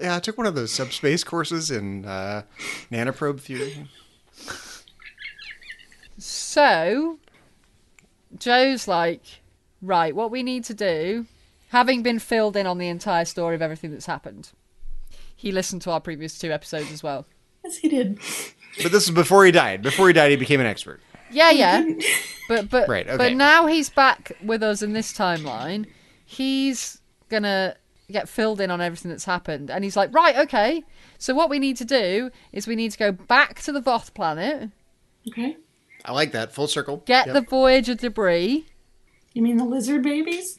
Yeah, I took one of those subspace courses in nanoprobe theory. So, Joe's like, right, what we need to do, having been filled in on the entire story of everything that's happened, he listened to our previous 2 episodes as well. Yes, he did. But this is before he died. Before he died, he became an expert. Yeah. But right, okay. But now he's back with us in this timeline. He's gonna get filled in on everything that's happened, and he's like, right, okay. So what we need to do is we need to go back to the Voth planet. Okay. I like that. Full circle. Get the Voyager debris. You mean the lizard babies?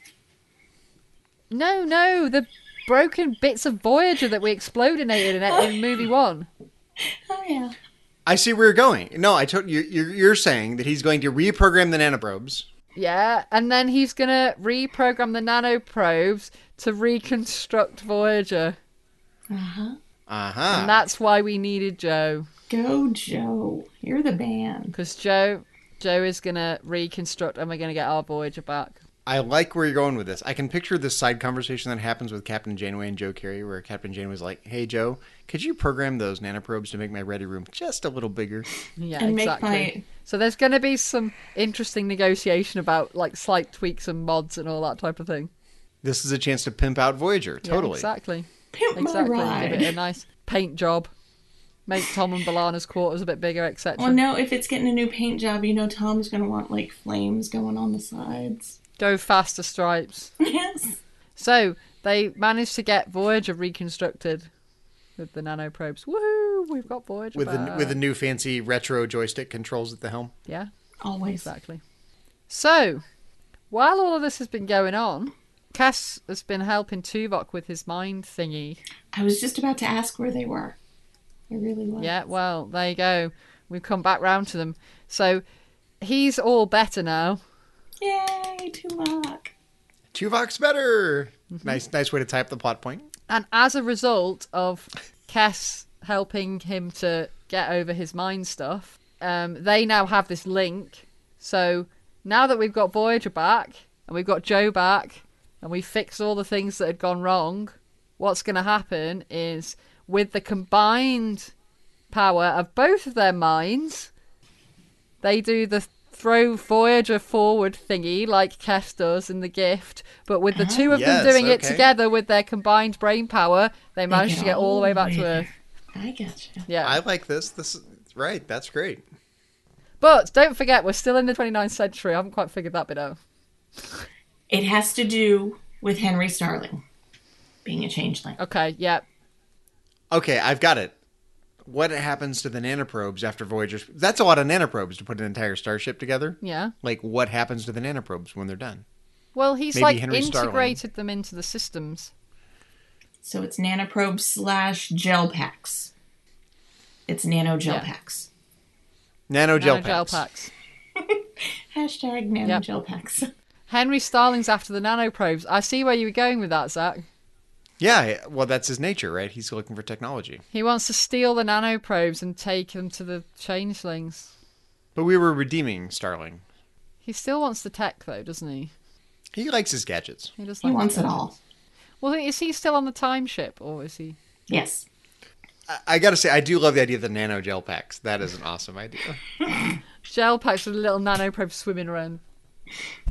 No, the broken bits of Voyager that we explodinated in movie 1. Oh, yeah. I see where you're going. No, I told you. You're saying that he's going to reprogram the nanoprobes. Yeah, and then he's going to reprogram the nanoprobes to reconstruct Voyager. Uh-huh. Uh-huh. And that's why we needed Joe. Go, Joe. You're the band. Because Joe is going to reconstruct and we're going to get our Voyager back. I like where you're going with this. I can picture this side conversation that happens with Captain Janeway and Joe Carey, where Captain Janeway's like, hey, Joe, could you program those nanoprobes to make my ready room just a little bigger? Yeah, And exactly. So there's going to be some interesting negotiation about, like, slight tweaks and mods and all that type of thing. This is a chance to pimp out Voyager. Totally. Yeah, exactly. Pimp my ride. Give it a nice paint job. Make Tom and B'Elanna's quarters a bit bigger, etc. Well, no, if it's getting a new paint job, you know Tom's going to want, like, flames going on the sides. Go faster stripes. Yes. So, they managed to get Voyager reconstructed with the nanoprobes. Woohoo! We've got Voyager back. With the new fancy retro joystick controls at the helm. Yeah. Always. Exactly. So, while all of this has been going on, Cass has been helping Tuvok with his mind thingy. I was just about to ask where they were. I really was. Yeah, well, there you go. We've come back round to them. So, he's all better now. Yay, Tuvok. Tuvok's better! Nice way to type the plot point. And as a result of Cass helping him to get over his mind stuff, they now have this link. So now that we've got Voyager back, and we've got Joe back, and we've fixed all the things that had gone wrong, what's going to happen is, with the combined power of both of their minds, they do the throw Voyager forward thingy like Cass does in The Gift, but with the two of them doing it together with their combined brain power, they managed to get all the way back to Earth. I gotcha. Yeah. I like this. This is right. That's great. But don't forget, we're still in the 29th century. I haven't quite figured that bit out. It has to do with Henry Starling being a changeling. Okay, yeah. Okay, I've got it. What happens to the nanoprobes after Voyager? That's a lot of nanoprobes to put an entire starship together. Yeah. Like, what happens to the nanoprobes when they're done? Well, he's Maybe like Henry integrated them into the systems. So it's nanoprobes / gel packs. It's nano gel Yeah. packs. Nano gel Nanogel packs. packs. Hashtag nano Yep. gel packs. Henry Starling's after the nanoprobes. I see where you were going with that, Zach. Yeah, well, that's his nature, right? He's looking for technology. He wants to steal the nanoprobes and take them to the changelings. But we were redeeming Starling. He still wants the tech, though, doesn't he? He likes his gadgets. He does. He Like wants his it gadgets. all. Well, is he still on the time ship, or is he? Yes. I gotta say, I do love the idea of the nano gel packs. That is an awesome idea. Gel packs with a little nanoprobe swimming around.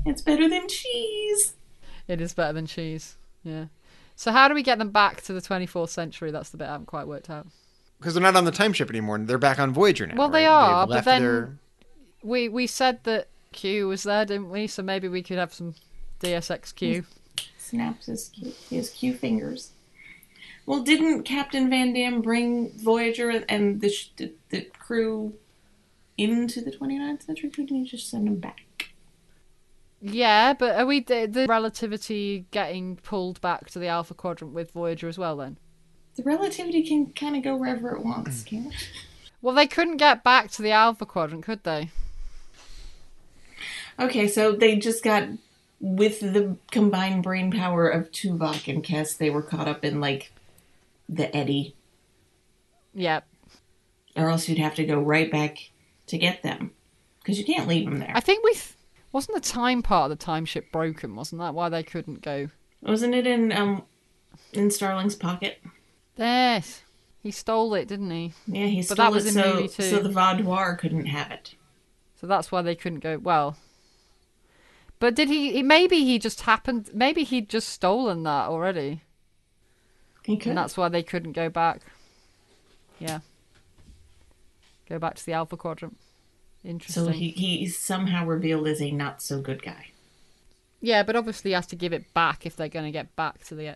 It's better than cheese. It is better than cheese. Yeah. So how do we get them back to the 24th century? That's the bit I haven't quite worked out. Because they're not on the time ship anymore. They're back on Voyager now. Well, they right? are, They've but left then their... we said that Q was there, didn't we? So maybe we could have some DSXQ. Snaps his Q fingers. Well, didn't Captain Van Dam bring Voyager and the crew into the 29th century? Couldn't he just send them back? Yeah, but are we the relativity getting pulled back to the Alpha Quadrant with Voyager as well then? The relativity can kind of go wherever it wants, can't it? Well, they couldn't get back to the Alpha Quadrant, could they? Okay, so they just got, with the combined brain power of Tuvok and Kes, they were caught up in, like, the eddy. Yep. Or else you'd have to go right back to get them. Because you can't leave them there. I think wasn't the time part of the time ship broken? Wasn't that why they couldn't go? Wasn't it in Starling's pocket? Yes. He stole it, didn't he? Yeah, he stole But that was it in movie two. so the Vaudoir couldn't have it. So that's why they couldn't go. Well, but did he? Maybe he just happened. Maybe he'd just stolen that already, He could. and that's why they couldn't go back. Yeah, go back to the Alpha Quadrant. Interesting. So he somehow revealed as a not so good guy. Yeah, but obviously he has to give it back if they're going to get back to the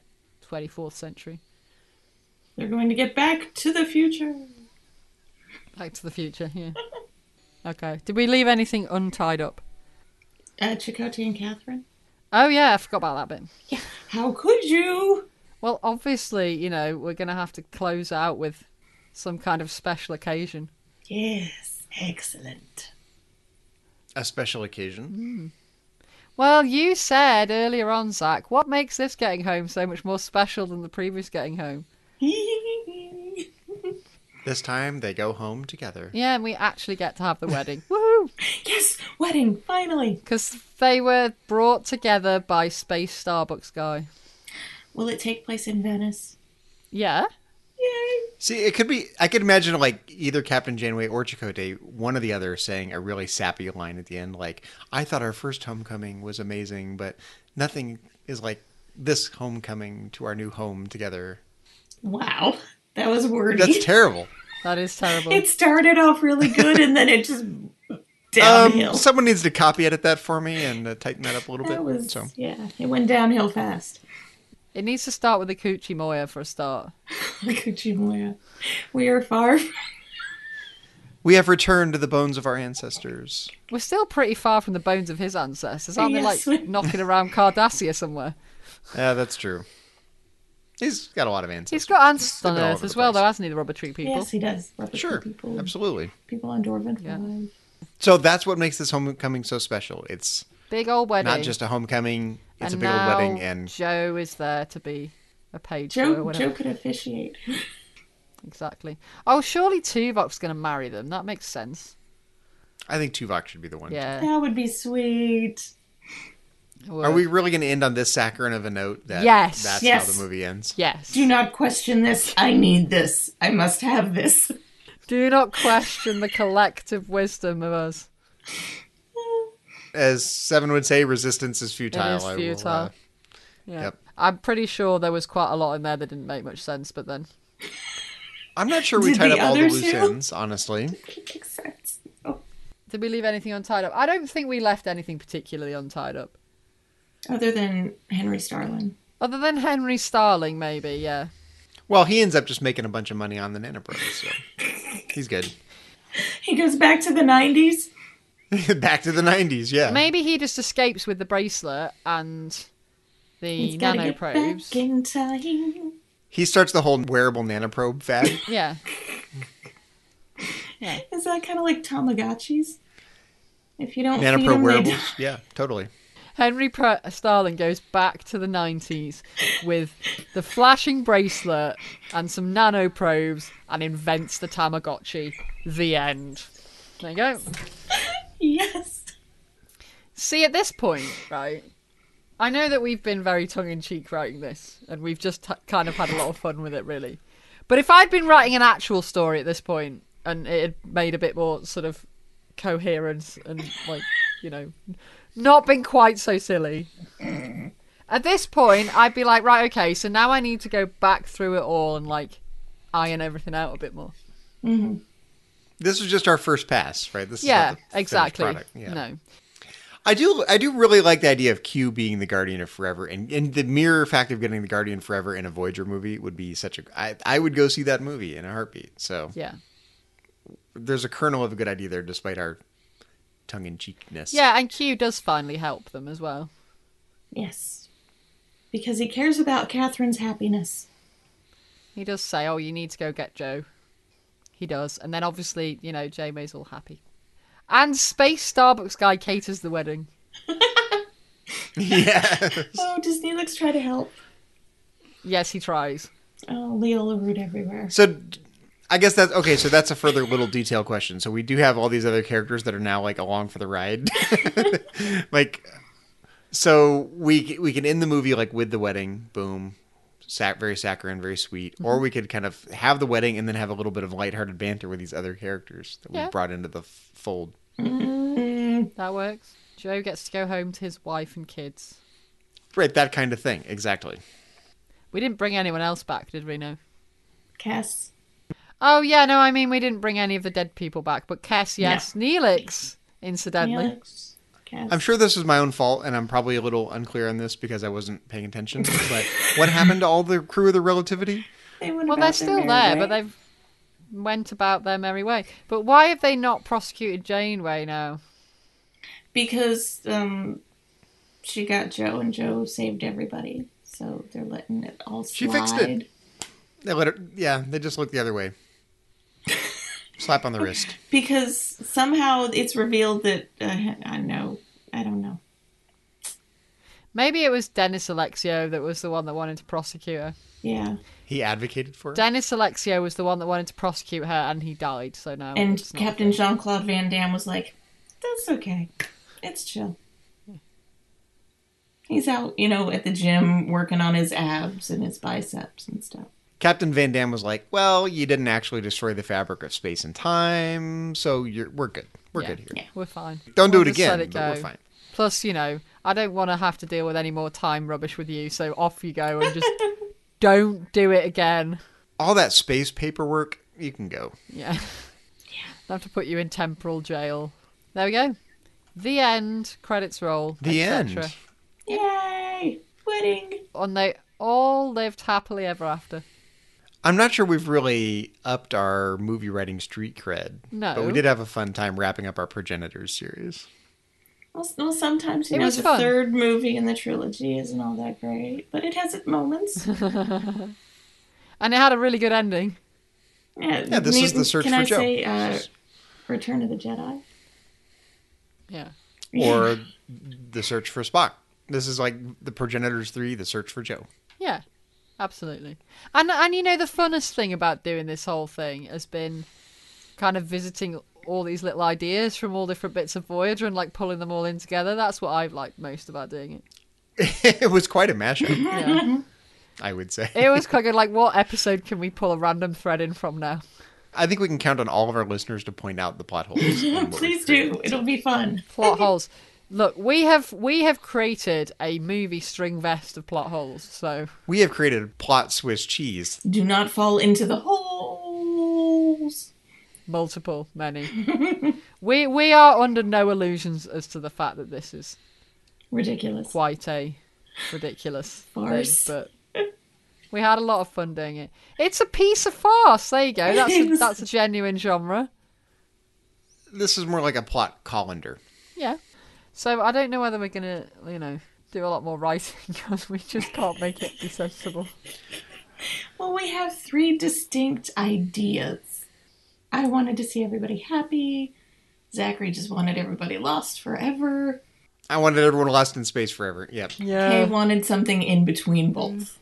24th century. They're going to get back to the future. Back to the future. Yeah. Okay. Did we leave anything untied up? Chakotay and Catherine? Oh yeah, I forgot about that bit. Yeah. How could you? Well, obviously, we're going to have to close out with some kind of special occasion. Yes, excellent. A special occasion. Well, you said earlier on, Zach, what makes this getting home so much more special than the previous getting home? This time they go home together. Yeah, and we actually get to have the wedding. Woohoo! Yes, wedding, finally. Because they were brought together by Space Starbucks guy. Will it take place in Venice? Yeah. Yay. See, it could be... I could imagine, like, either Captain Janeway or Chakotay, one or the other, saying a really sappy line at the end, like, I thought our first homecoming was amazing, but nothing is like this homecoming to our new home together. Wow, that was wordy. That's terrible. That is terrible. It started off really good and then it just downhill. Someone needs to copy edit that for me and tighten that up a little That bit. was, So. yeah, it went downhill fast. It needs to start with the Coochie Moya for a start. Kuchimoya. We are far from... We have returned to the bones of our ancestors. We're still pretty far from the bones of his ancestors. Aren't Yes, they, like, knocking around Cardassia somewhere? Yeah, that's true. He's got a lot of ancestors. He's got ancestors They've on been all Earth over as the well, place. though, hasn't he, the Rubber Tree people? Yes, he does. Sure, People, absolutely. people on Dorvan Yeah. 5. So that's what makes this homecoming so special. It's Big old wedding. not just a homecoming, it's and a big old now wedding. And Joe is there to be a page boy or Joe whatever. could officiate. Exactly. Oh, surely Tuvok's going to marry them. That makes sense. I think Tuvok should be the one. Yeah. That would be sweet. Are we really going to end on this saccharine of a note? That Yes. That's Yes. how the movie ends. Yes. Do not question this. I need this. I must have this. Do not question the collective wisdom of us. As Seven would say, resistance is futile. It is futile. Yeah. Yep. I'm pretty sure there was quite a lot in there that didn't make much sense, but then... I'm not sure we Did tied the up all the other loose two? ends, honestly. It makes sense. Oh. Did we leave anything untied up? I don't think we left anything particularly untied up. Other than Henry Starling. Other than Henry Starling, maybe, yeah. Well, he ends up just making a bunch of money on the Nanoprobes, so he's good. He goes back to the 90s. Back to the 90s, yeah. Maybe he just escapes with the bracelet and the He's gotta get nanoprobes. back in time. He starts the whole wearable nanoprobe fad. Yeah. Yeah. Is that kind of like Tamagotchis? If you don't feed Nanoprobe them, wearables? Yeah, totally. Henry Starling goes back to the 90s with the flashing bracelet and some nanoprobes and invents the Tamagotchi. The end. There you go. Yes. See, at this point, right, I know that we've been very tongue-in-cheek writing this, and we've just kind of had a lot of fun with it, really. But if I'd been writing an actual story at this point, and it had made a bit more sort of coherence and, like, you know, not been quite so silly. At this point, I'd be like, right, okay, so now I need to go back through it all and, like, iron everything out a bit more. Mm-hmm. This was just our first pass, right? This is not the finished exactly. product. Yeah. No. I do really like the idea of Q being the Guardian of Forever, and the mere fact of getting the Guardian Forever in a Voyager movie would be such a... I would go see that movie in a heartbeat, so... Yeah. There's a kernel of a good idea there, despite our tongue-in-cheekness. Yeah, and Q does finally help them as well. Yes. Because he cares about Catherine's happiness. He does say, oh, you need to go get Joe. He does. And then obviously, you know, J-May's all happy. And Space Starbucks guy caters the wedding. Yes. Oh, does Neelix try to help? Yes, he tries. Oh, Leola root everywhere. So, I guess that's... Okay, so that's a further little detail question. So we do have all these other characters that are now, like, along for the ride. Like, so we can end the movie, like, with the wedding. Boom. Very saccharine, very sweet. Mm-hmm. Or we could kind of have the wedding and then have a little bit of lighthearted banter with these other characters that we've brought into the fold. That works. Joe gets to go home to his wife and kids. Right, that kind of thing. Exactly. We didn't bring anyone else back, did we? No. Cass. Oh, yeah, no, I mean, we didn't bring any of the dead people back, but Cass, yes. No. Neelix, incidentally. Neelix. Cass. I'm sure this is my own fault, and I'm probably a little unclear on this because I wasn't paying attention. But what happened to all the crew of the Relativity? They're still there, but they've went about their merry way. But why have they not prosecuted Janeway now? Because she got Joe, and Joe saved everybody. So they're letting it all slide. She fixed it. They let her. Yeah, they just looked the other way. Slap on the wrist. Because somehow it's revealed that... I don't know. Maybe it was Dennis Alexio that was the one that wanted to prosecute her. Yeah. He advocated for her? Dennis Alexio was the one that wanted to prosecute her, and he died, so now... And Captain Jean-Claude Van Damme was like, that's okay. It's chill. He's out, at the gym working on his abs and his biceps and stuff. Captain Van Damme was like, well, you didn't actually destroy the fabric of space and time, so we're good. We're good here. Yeah, we're fine. Don't do it again, but we're fine. Plus, I don't want to have to deal with any more time rubbish with you, so off you go and just don't do it again. All that space paperwork, you can go. Yeah. I have to put you in temporal jail. There we go. The end. Credits roll. The end. Yay! Wedding! And they all lived happily ever after. I'm not sure we've really upped our movie writing street cred. No. But we did have a fun time wrapping up our Progenitors series. Well, sometimes, it was the fun. Third movie in the trilogy isn't all that great, but it has its moments. And it had a really good ending. Yeah, this is the search for Joe. Can I say Return of the Jedi? Yeah. Or the search for Spock. This is like the Progenitors 3, the search for Joe. Yeah, absolutely. And the funnest thing about doing this whole thing has been kind of visiting all these little ideas from all different bits of Voyager and like pulling them all in together. That's what I've liked most about doing it. It was quite a mashup. Yeah. I would say. It was quite good. Like, what episode can we pull a random thread in from now? I think we can count on all of our listeners to point out the plot holes. Please do. It'll be fun. Plot holes. Look, we have created a movie string vest of plot holes. So we have created plot Swiss cheese. Do not fall into the holes. Multiple, many. we are under no illusions as to the fact that this is ridiculous. Quite a ridiculous farce, thing, but we had a lot of fun doing it. It's a piece of farce. There you go. That's a genuine genre. This is more like a plot colander. Yeah. So I don't know whether we're gonna, do a lot more writing because we just can't make it be sensible. Well, we have 3 distinct ideas. I wanted to see everybody happy. Zachary just wanted everybody lost forever. I wanted everyone lost in space forever. Yep. Kay wanted something in between both.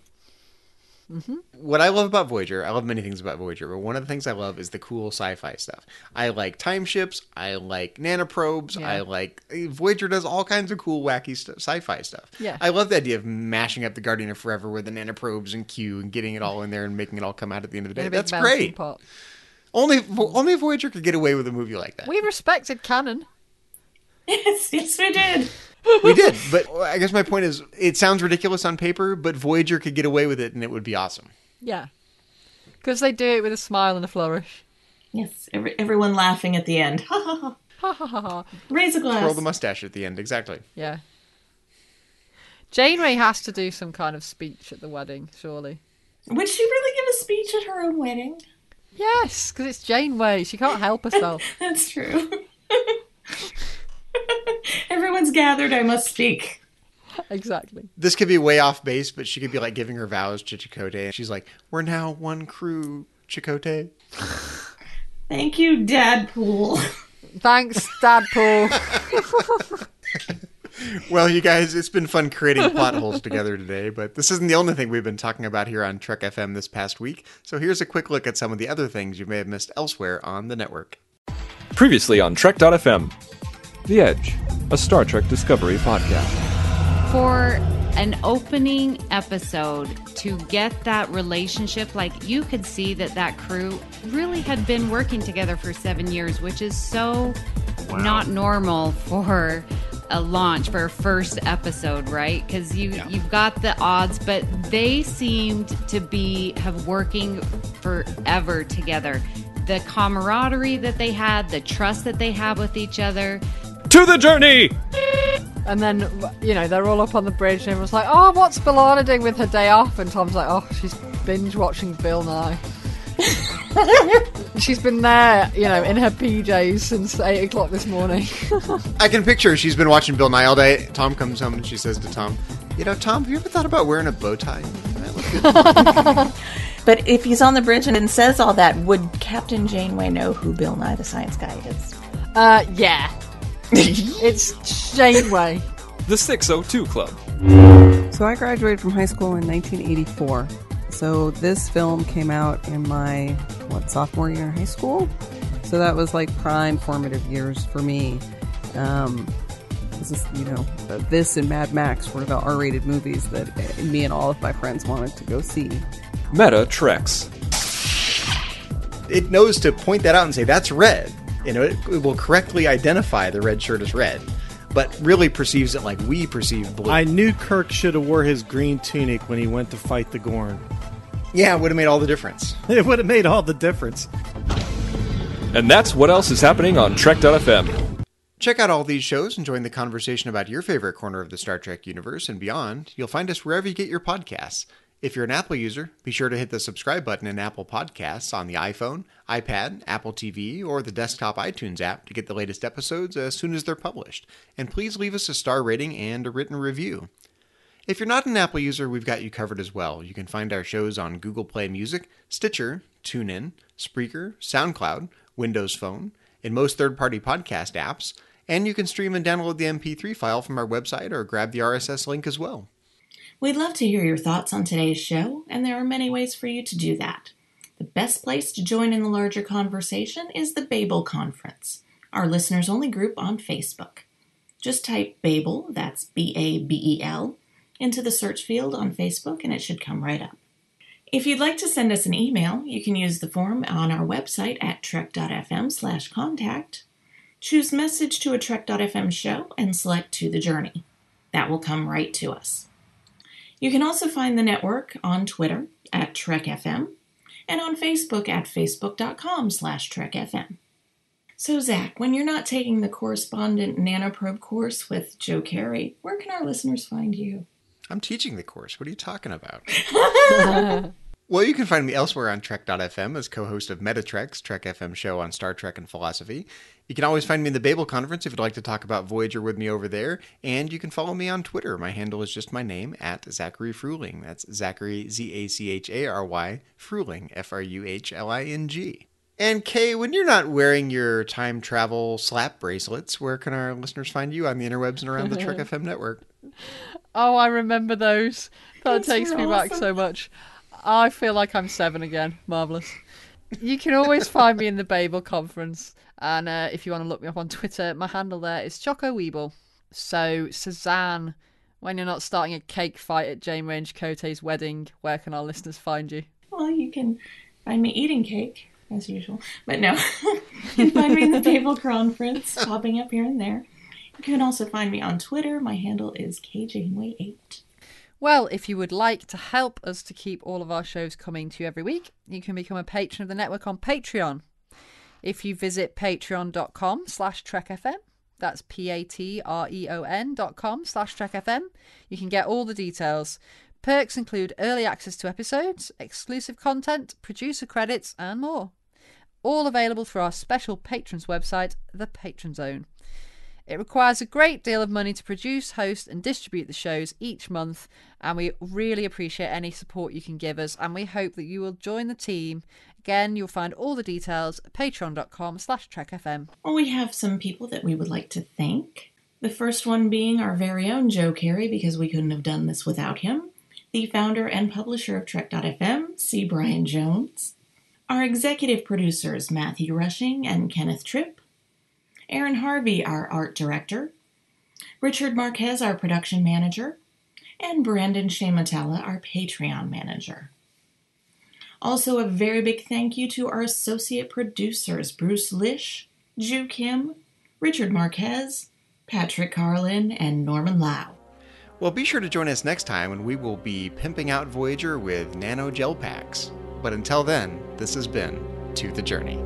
Mm-hmm. What I love about Voyager, I love many things about Voyager, but one of the things I love is the cool sci-fi stuff. I like time ships. I like nanoprobes. Yeah. I like... Voyager does all kinds of cool, wacky sci-fi stuff. Yeah. I love the idea of mashing up the Guardian of Forever with the nanoprobes and Q and getting it all in there and making it all come out at the end of the day. That's great. Pot. Only Voyager could get away with a movie like that. We respected canon. Yes, we did. We did, but I guess my point is, it sounds ridiculous on paper, but Voyager could get away with it and it would be awesome. Yeah. Because they do it with a smile and a flourish. Yes, everyone laughing at the end. Ha ha ha. Ha ha ha ha. Raise a glass. Twirl the mustache at the end, exactly. Yeah. Janeway has to do some kind of speech at the wedding, surely. Would she really give a speech at her own wedding? Yes, because it's Janeway. She can't help herself. That's true. Everyone's gathered, I must speak. Exactly. This could be way off base, but she could be like giving her vows to Chakotay, and she's like, "We're now one crew, Chakotay." Thank you, Dadpool. Thanks, Dadpool. Well, you guys, it's been fun creating plot holes together today, but this isn't the only thing we've been talking about here on Trek.fm this past week, so here's a quick look at some of the other things you may have missed elsewhere on the network. Previously on Trek.fm, The Edge, a Star Trek Discovery podcast. For an opening episode to get that relationship, like you could see that crew really had been working together for 7 years, which is so not normal for a launch, for a first episode, right? Because you've got the odds, but they seemed to have working forever together. The camaraderie that they had, the trust that they have with each other. To the journey! And then, they're all up on the bridge and everyone's like, "Oh, what's B'Elanna doing with her day off?" And Tom's like, "Oh, she's binge watching Bill Nye." She's been there, in her PJs since 8 o'clock this morning. I can picture her. She's been watching Bill Nye all day. Tom comes home and she says to Tom, "Tom, have you ever thought about wearing a bow tie? That look good." But if he's on the bridge and says all that, would Captain Janeway know who Bill Nye the Science Guy is? Yeah. It's Janeway. The 602 Club. So I graduated from high school in 1984. So this film came out in my, sophomore year in high school? So that was like prime formative years for me. This and Mad Max were the R-rated movies that me and all of my friends wanted to go see. Meta Treks. It knows to point that out and say, "That's red." It will correctly identify the red shirt as red, but really perceives it like we perceive blue. I knew Kirk should have wore his green tunic when he went to fight the Gorn. Yeah, it would have made all the difference. It would have made all the difference. And that's what else is happening on Trek.fm. Check out all these shows and join the conversation about your favorite corner of the Star Trek universe and beyond. You'll find us wherever you get your podcasts. If you're an Apple user, be sure to hit the subscribe button in Apple Podcasts on the iPhone, iPad, Apple TV, or the desktop iTunes app to get the latest episodes as soon as they're published. And please leave us a star rating and a written review. If you're not an Apple user, we've got you covered as well. You can find our shows on Google Play Music, Stitcher, TuneIn, Spreaker, SoundCloud, Windows Phone, and most third-party podcast apps, and you can stream and download the MP3 file from our website or grab the RSS link as well. We'd love to hear your thoughts on today's show, and there are many ways for you to do that. The best place to join in the larger conversation is the Babel Conference, our listeners-only group on Facebook. Just type Babel, that's B-A-B-E-L, into the search field on Facebook, and it should come right up. If you'd like to send us an email, you can use the form on our website at trek.fm/contact. Choose Message to a Trek.fm show and select To the Journey. That will come right to us. You can also find the network on Twitter at Trek.fm and on Facebook at facebook.com/TrekFM. So, Zach, when you're not taking the correspondent nanoprobe course with Joe Carey, where can our listeners find you? I'm teaching the course. What are you talking about? Well, you can find me elsewhere on Trek.fm as co-host of Metatrek's Trek.fm show on Star Trek and philosophy. You can always find me in the Babel Conference if you'd like to talk about Voyager with me over there. And you can follow me on Twitter. My handle is just my name, at Zachary Fruhling. That's Zachary, Z-A-C-H-A-R-Y, Fruhling, F-R-U-H-L-I-N-G. And Kay, when you're not wearing your time travel slap bracelets, where can our listeners find you on the interwebs and around the Trek.fm network? Oh, I remember those. That Those takes were me back awesome. so much. I feel like I'm 7 again. Marvellous. You can always find me in the Babel conference. And if you want to look me up on Twitter, my handle there is Choco Weeble. So, Suzanne, when you're not starting a cake fight at Jane Range Cote's wedding, where can our listeners find you? Well, you can find me eating cake, as usual. But no, you can find me in the Babel Conference, popping up here and there. You can also find me on Twitter. My handle is KJaneway8. Well, if you would like to help us to keep all of our shows coming to you every week, you can become a patron of the network on Patreon. If you visit patreon.com/trekfm, that's patreon.com/trekfm, you can get all the details. Perks include early access to episodes, exclusive content, producer credits, and more. All available through our special patrons website, The Patron Zone. It requires a great deal of money to produce, host, and distribute the shows each month, and we really appreciate any support you can give us, and we hope that you will join the team. Again, you'll find all the details at patreon.com/trekfm. Well, we have some people that we would like to thank. The first one being our very own Joe Carey, because we couldn't have done this without him. The founder and publisher of Trek.fm, C. Brian Jones. Our executive producers, Matthew Rushing and Kenneth Tripp. Aaron Harvey, our art director. Richard Marquez, our production manager. And Brandon Shamatala, our Patreon manager. Also, a very big thank you to our associate producers, Bruce Lish, Ju Kim, Richard Marquez, Patrick Carlin, and Norman Lau. Well, be sure to join us next time when we will be pimping out Voyager with nano gel packs. But until then, this has been To the Journey.